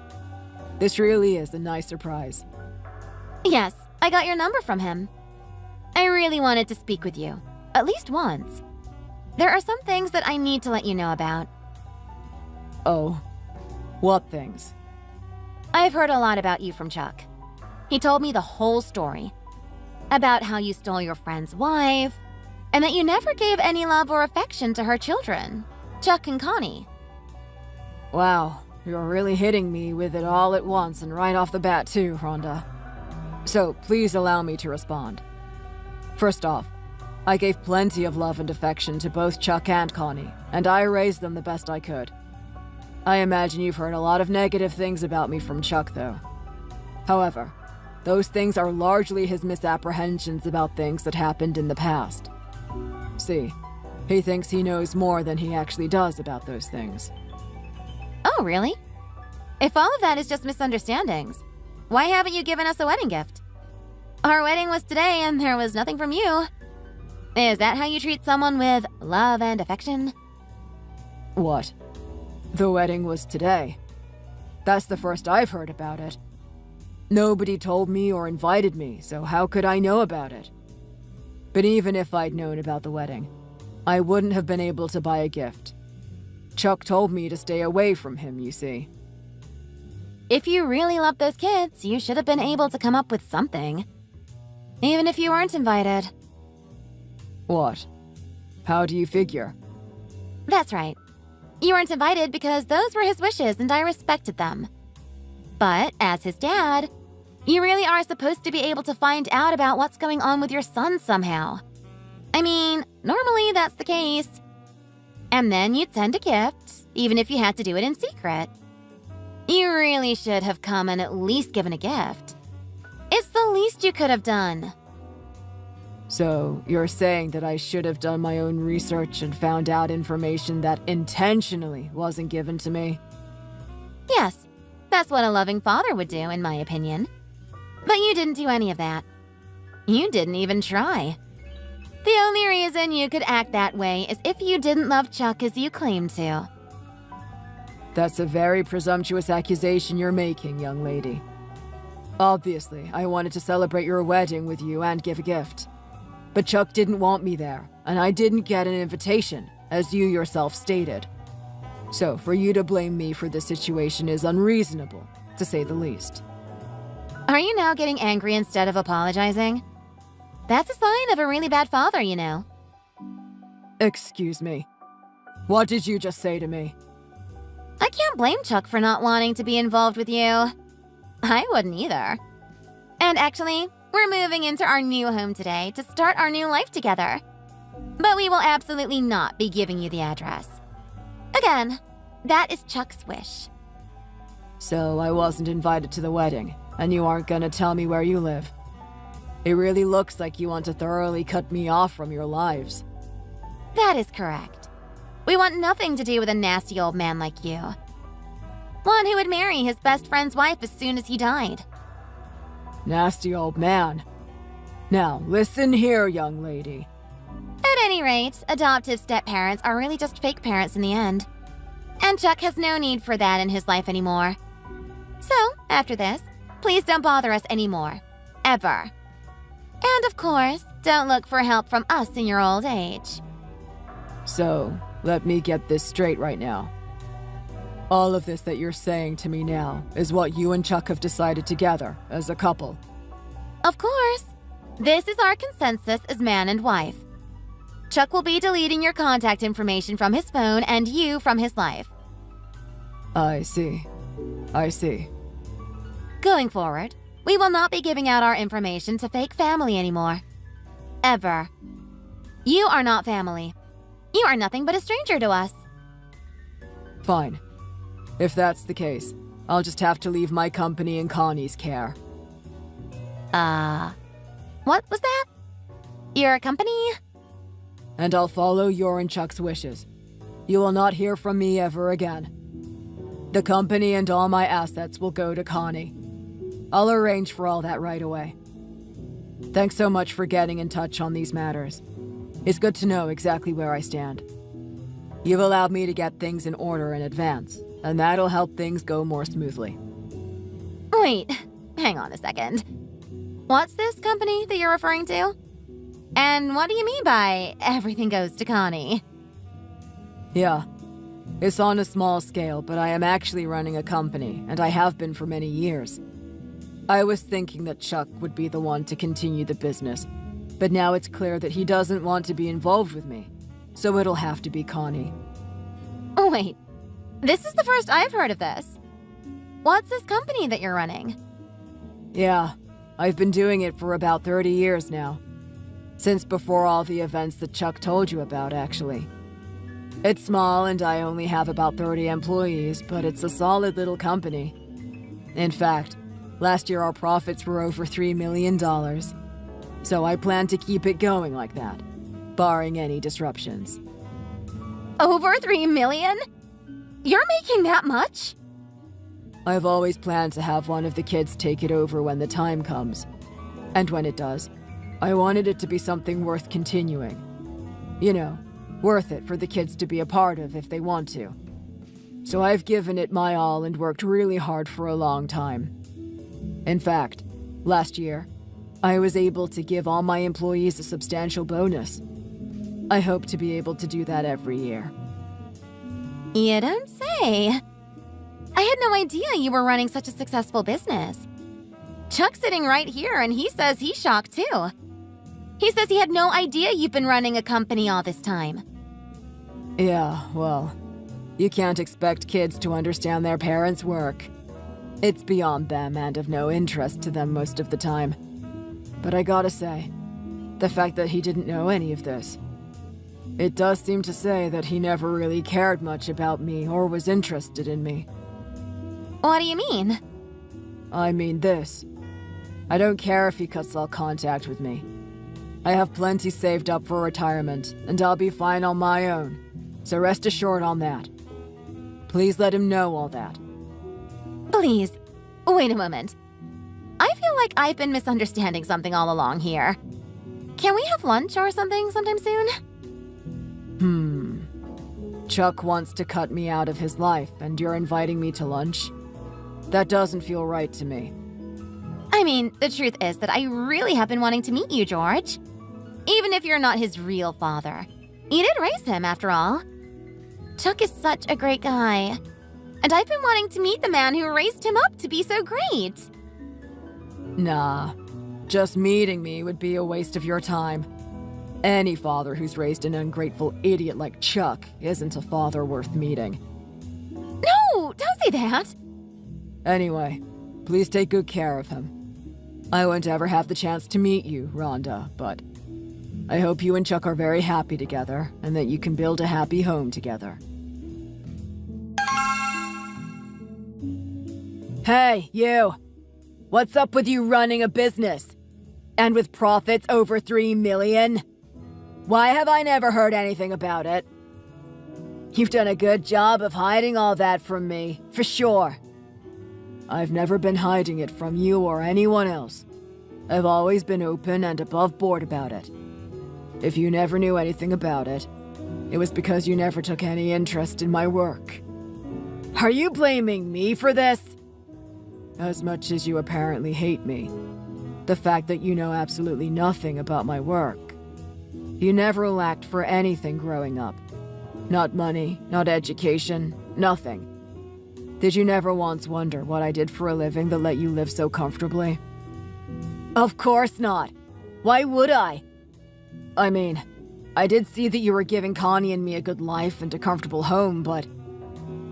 [SPEAKER 4] This really is a nice surprise.
[SPEAKER 5] Yes, I got your number from him. I really wanted to speak with you, at least once. There are some things that I need to let you know about.
[SPEAKER 4] Oh, what things?
[SPEAKER 5] I've heard a lot about you from Chuck. He told me the whole story. About how you stole your friend's wife, and that you never gave any love or affection to her children, Chuck and Connie.
[SPEAKER 4] Wow, you're really hitting me with it all at once and right off the bat too, Rhonda. So please allow me to respond. First off, I gave plenty of love and affection to both Chuck and Connie, and I raised them the best I could. I imagine you've heard a lot of negative things about me from Chuck, though. However, those things are largely his misapprehensions about things that happened in the past. See, he thinks he knows more than he actually does about those things.
[SPEAKER 5] Oh, really? If all of that is just misunderstandings, why haven't you given us a wedding gift? Our wedding was today and there was nothing from you. Is that how you treat someone with love and affection?
[SPEAKER 4] What? The wedding was today. That's the first I've heard about it. Nobody told me or invited me, so how could I know about it? But even if I'd known about the wedding, I wouldn't have been able to buy a gift. Chuck told me to stay away from him, you see.
[SPEAKER 5] If you really love those kids, you should have been able to come up with something. Even if you weren't invited.
[SPEAKER 4] What? How do you figure?
[SPEAKER 5] That's right. You weren't invited because those were his wishes and I respected them. But as his dad, you really are supposed to be able to find out about what's going on with your son somehow. I mean, normally that's the case. And then you'd send a gift, even if you had to do it in secret. You really should have come and at least given a gift. It's the least you could have done.
[SPEAKER 4] So, you're saying that I should have done my own research and found out information that intentionally wasn't given to me?
[SPEAKER 5] Yes, that's what a loving father would do, in my opinion. But you didn't do any of that. You didn't even try. The only reason you could act that way is if you didn't love Chuck as you claimed to.
[SPEAKER 4] That's a very presumptuous accusation you're making, young lady. Obviously, I wanted to celebrate your wedding with you and give a gift. But Chuck didn't want me there, and I didn't get an invitation, as you yourself stated. So, for you to blame me for this situation is unreasonable, to say the least.
[SPEAKER 5] Are you now getting angry instead of apologizing? That's a sign of a really bad father, you know.
[SPEAKER 4] Excuse me. What did you just say to me?
[SPEAKER 5] I can't blame Chuck for not wanting to be involved with you. I wouldn't either. And actually, we're moving into our new home today to start our new life together. But we will absolutely not be giving you the address. Again, that is Chuck's wish.
[SPEAKER 4] So I wasn't invited to the wedding, and you aren't gonna tell me where you live. It really looks like you want to thoroughly cut me off from your lives.
[SPEAKER 5] That is correct. We want nothing to do with a nasty old man like you. One who would marry his best friend's wife as soon as he died.
[SPEAKER 4] Nasty old man. Now, listen here, young lady.
[SPEAKER 5] At any rate, adoptive step-parents are really just fake parents in the end. And Chuck has no need for that in his life anymore. So, after this, please don't bother us anymore. Ever. And of course, don't look for help from us in your old age.
[SPEAKER 4] So, let me get this straight right now. All of this that you're saying to me now is what you and Chuck have decided together as a couple.
[SPEAKER 5] Of course. This is our consensus as man and wife. Chuck will be deleting your contact information from his phone and you from his life.
[SPEAKER 4] I see. I see.
[SPEAKER 5] Going forward, we will not be giving out our information to fake family anymore. Ever. You are not family. You are nothing but a stranger to us.
[SPEAKER 4] Fine. If that's the case, I'll just have to leave my company in Connie's care.
[SPEAKER 5] What was that? Your company?
[SPEAKER 4] And I'll follow your and Chuck's wishes. You will not hear from me ever again. The company and all my assets will go to Connie. I'll arrange for all that right away. Thanks so much for getting in touch on these matters. It's good to know exactly where I stand. You've allowed me to get things in order in advance, and that'll help things go more smoothly.
[SPEAKER 5] Wait, hang on a second. What's this company that you're referring to? And what do you mean by everything goes to Connie?
[SPEAKER 4] Yeah, it's on a small scale, but I am actually running a company, and I have been for many years. I was thinking that Chuck would be the one to continue the business, but now it's clear that he doesn't want to be involved with me, so it'll have to be Connie.
[SPEAKER 5] Oh, wait. This is the first I've heard of this. What's this company that you're running?
[SPEAKER 4] Yeah, I've been doing it for about 30 years now. Since before all the events that Chuck told you about, actually. It's small and I only have about 30 employees, but it's a solid little company. In fact, last year our profits were over $3 million. So I plan to keep it going like that, barring any disruptions.
[SPEAKER 5] Over 3 million? You're making that much?
[SPEAKER 4] I've always planned to have one of the kids take it over when the time comes. And when it does, I wanted it to be something worth continuing. You know, worth it for the kids to be a part of if they want to. So I've given it my all and worked really hard for a long time. In fact, last year, I was able to give all my employees a substantial bonus. I hope to be able to do that every year.
[SPEAKER 5] You don't say. I had no idea you were running such a successful business. Chuck's sitting right here and he says he's shocked too. He says he had no idea you've been running a company all this time.
[SPEAKER 4] Yeah, well, you can't expect kids to understand their parents' work. It's beyond them and of no interest to them most of the time. But I gotta say, the fact that he didn't know any of this, it does seem to say that he never really cared much about me or was interested in me.
[SPEAKER 5] What do you mean?
[SPEAKER 4] I mean this. I don't care if he cuts all contact with me. I have plenty saved up for retirement, and I'll be fine on my own, so rest assured on that. Please let him know all that.
[SPEAKER 5] Please, wait a moment. I feel like I've been misunderstanding something all along here. Can we have lunch or something sometime soon?
[SPEAKER 4] Chuck wants to cut me out of his life, and you're inviting me to lunch? That doesn't feel right to me.
[SPEAKER 5] I mean, the truth is that I really have been wanting to meet you, George. Even if you're not his real father. You did raise him, after all. Chuck is such a great guy. And I've been wanting to meet the man who raised him up to be so great.
[SPEAKER 4] Nah, just meeting me would be a waste of your time. Any father who's raised an ungrateful idiot like Chuck isn't a father worth meeting.
[SPEAKER 5] No, don't say that.
[SPEAKER 4] Anyway, please take good care of him. I won't ever have the chance to meet you, Rhonda, but I hope you and Chuck are very happy together and that you can build a happy home together. Hey, you! What's up with you running a business? And with profits over 3 million? Why have I never heard anything about it? You've done a good job of hiding all that from me, for sure. I've never been hiding it from you or anyone else. I've always been open and above board about it. If you never knew anything about it, it was because you never took any interest in my work. Are you blaming me for this? As much as you apparently hate me, the fact that you know absolutely nothing about my work. You never lacked for anything growing up. Not money, not education, nothing. Did you never once wonder what I did for a living that let you live so comfortably? Of course not. Why would I? I mean, I did see that you were giving Connie and me a good life and a comfortable home, but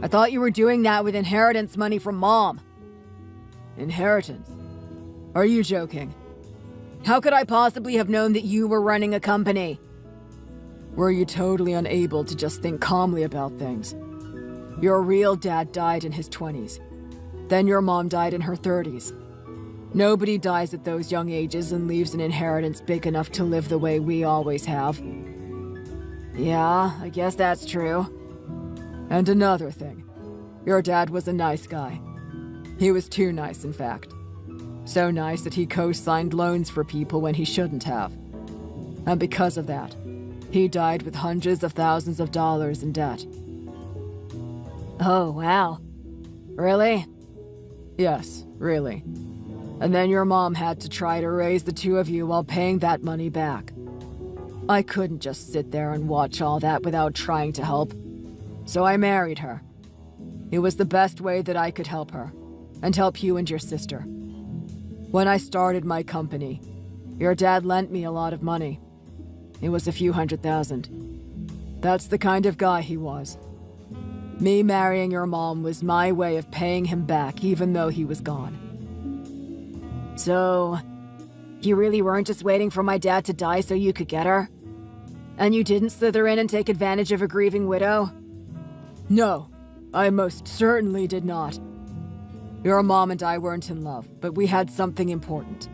[SPEAKER 4] I thought you were doing that with inheritance money from Mom. Inheritance? Are you joking? How could I possibly have known that you were running a company? Were you totally unable to just think calmly about things? Your real dad died in his 20s. Then your mom died in her 30s. Nobody dies at those young ages and leaves an inheritance big enough to live the way we always have. Yeah, I guess that's true. And another thing. Your dad was a nice guy. He was too nice, in fact. So nice that he co-signed loans for people when he shouldn't have. And because of that, he died with hundreds of thousands of dollars in debt.
[SPEAKER 3] Oh, wow. Really?
[SPEAKER 4] Yes, really. And then your mom had to try to raise the two of you while paying that money back. I couldn't just sit there and watch all that without trying to help. So I married her. It was the best way that I could help her, and help you and your sister. When I started my company, your dad lent me a lot of money. It was a few $100,000. That's the kind of guy he was. Me marrying your mom was my way of paying him back, even though he was gone.
[SPEAKER 3] So, you really weren't just waiting for my dad to die so you could get her? And you didn't slither in and take advantage of a grieving widow?
[SPEAKER 4] No, I most certainly did not. Your mom and I weren't in love, but we had something important.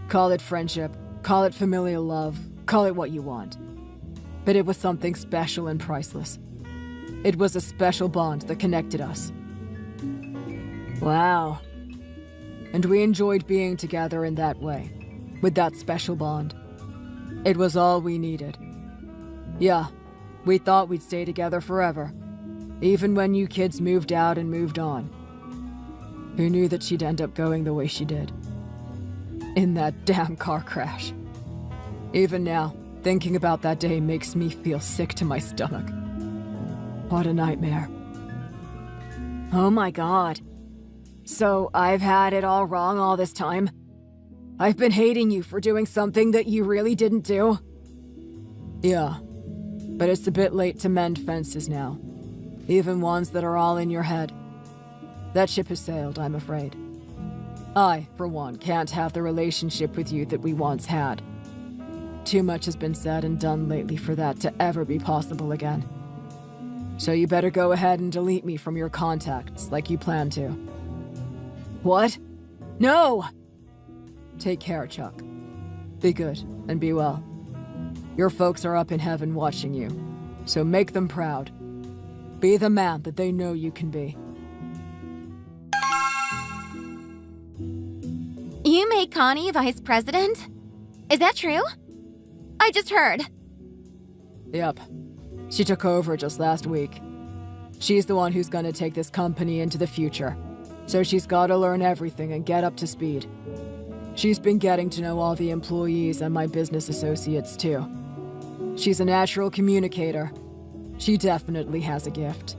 [SPEAKER 4] Call it friendship, call it familial love, call it what you want. But it was something special and priceless. It was a special bond that connected us.
[SPEAKER 3] Wow.
[SPEAKER 4] And we enjoyed being together in that way, with that special bond. It was all we needed. Yeah, we thought we'd stay together forever, even when you kids moved out and moved on. Who knew that she'd end up going the way she did? In that damn car crash. Even now, thinking about that day makes me feel sick to my stomach. What a nightmare.
[SPEAKER 3] Oh my god. So I've had it all wrong all this time? I've been hating you for doing something that you really didn't do?
[SPEAKER 4] Yeah, but it's a bit late to mend fences now. Even ones that are all in your head. That ship has sailed, I'm afraid. I, for one, can't have the relationship with you that we once had. Too much has been said and done lately for that to ever be possible again. So you better go ahead and delete me from your contacts, like you plan to.
[SPEAKER 3] What? No!
[SPEAKER 4] Take care, Chuck. Be good, and be well. Your folks are up in heaven watching you, so make them proud. Be the man that they know you can be.
[SPEAKER 5] You made Connie vice president? Is that true? I just heard.
[SPEAKER 4] Yep. She took over just last week. She's the one who's gonna take this company into the future, so she's gotta learn everything and get up to speed. She's been getting to know all the employees and my business associates too. She's a natural communicator. She definitely has a gift.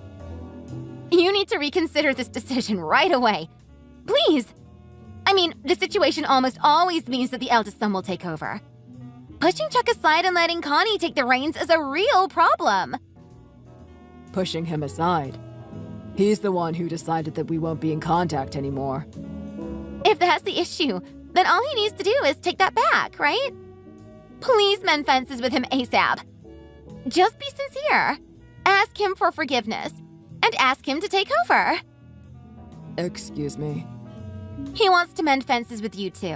[SPEAKER 5] You need to reconsider this decision right away. Please! I mean, the situation almost always means that the eldest son will take over. Pushing Chuck aside and letting Connie take the reins is a real problem.
[SPEAKER 4] Pushing him aside. He's the one who decided that we won't be in contact anymore.
[SPEAKER 5] If that's the issue, then all he needs to do is take that back, right? Please mend fences with him ASAP. Just be sincere. Ask him for forgiveness. And ask him to take over.
[SPEAKER 4] Excuse me.
[SPEAKER 5] He wants to mend fences with you too.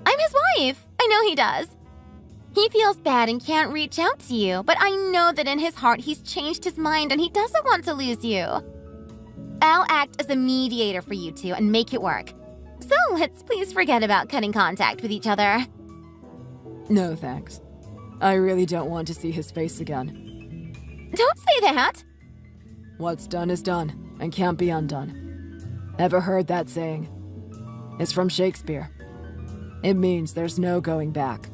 [SPEAKER 5] I'm his wife. I know he does. He feels bad and can't reach out to you, but I know that in his heart he's changed his mind and he doesn't want to lose you. I'll act as a mediator for you two and make it work. So let's please forget about cutting contact with each other.
[SPEAKER 4] No, thanks. I really don't want to see his face again.
[SPEAKER 5] Don't say that.
[SPEAKER 4] What's done is done and can't be undone. Ever heard that saying? It's from Shakespeare. It means there's no going back.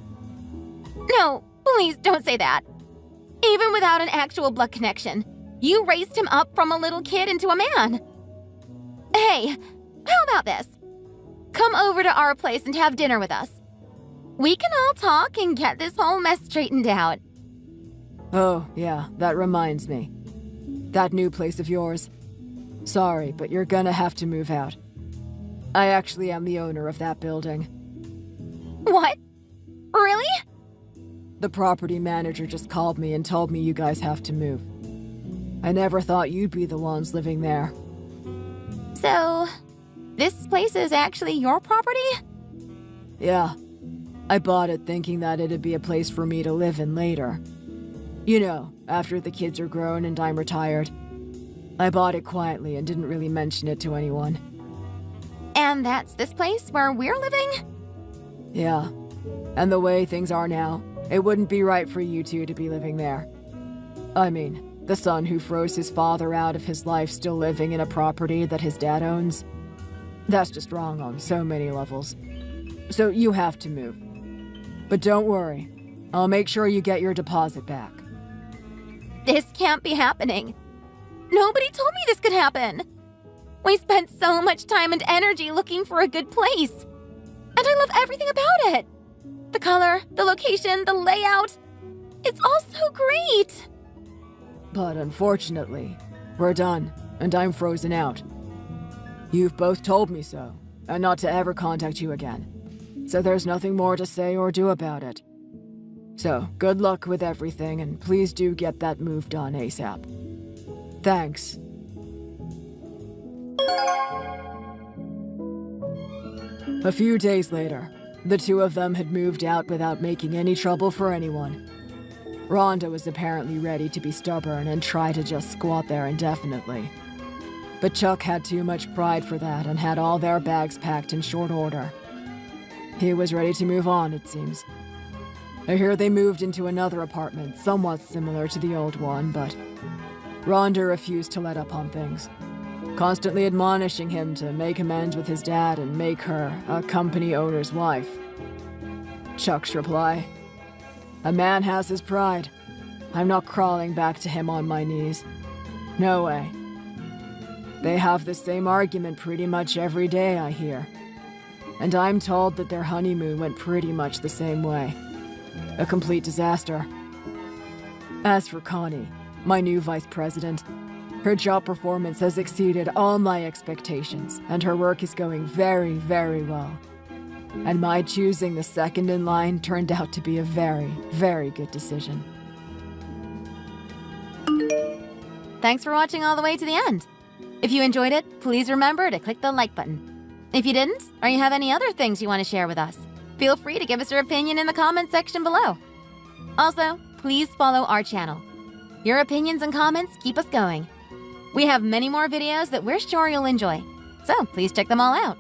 [SPEAKER 5] No, please don't say that. Even without an actual blood connection, you raised him up from a little kid into a man. Hey, how about this? Come over to our place and have dinner with us. We can all talk and get this whole mess straightened out.
[SPEAKER 4] Oh, yeah, that reminds me. That new place of yours. Sorry, but you're gonna have to move out. I actually am the owner of that building.
[SPEAKER 5] What? Really?
[SPEAKER 4] The property manager just called me and told me you guys have to move. I never thought you'd be the ones living there.
[SPEAKER 5] So, this place is actually your property?
[SPEAKER 4] Yeah. I bought it thinking that it'd be a place for me to live in later. You know, after the kids are grown and I'm retired. I bought it quietly and didn't really mention it to anyone.
[SPEAKER 5] And that's this place where we're living?
[SPEAKER 4] Yeah. And the way things are now, it wouldn't be right for you two to be living there. I mean, the son who froze his father out of his life still living in a property that his dad owns. That's just wrong on so many levels. So you have to move. But don't worry. I'll make sure you get your deposit back.
[SPEAKER 5] This can't be happening. Nobody told me this could happen. We spent so much time and energy looking for a good place. And I love everything about it. The color, the location, the layout. It's all so great.
[SPEAKER 4] But unfortunately, we're done, and I'm frozen out. You've both told me so, and not to ever contact you again. So there's nothing more to say or do about it. So, good luck with everything, and please do get that move done ASAP. Thanks. A few days later, the two of them had moved out without making any trouble for anyone. Rhonda was apparently ready to be stubborn and try to just squat there indefinitely. But Chuck had too much pride for that and had all their bags packed in short order. He was ready to move on, it seems. I hear they moved into another apartment, somewhat similar to the old one, but Rhonda refused to let up on things, constantly admonishing him to make amends with his dad and make her a company owner's wife. Chuck's reply: "A man has his pride. I'm not crawling back to him on my knees. No way." They have the same argument pretty much every day, I hear. And I'm told that their honeymoon went pretty much the same way. A complete disaster. As for Connie, my new vice president, her job performance has exceeded all my expectations, and her work is going very, very well. And my choosing the second in line turned out to be a very, very good decision.
[SPEAKER 5] Thanks for watching all the way to the end. If you enjoyed it, please remember to click the like button. If you didn't, or you have any other things you want to share with us, feel free to give us your opinion in the comments section below. Also, please follow our channel. Your opinions and comments keep us going. We have many more videos that we're sure you'll enjoy, so please check them all out.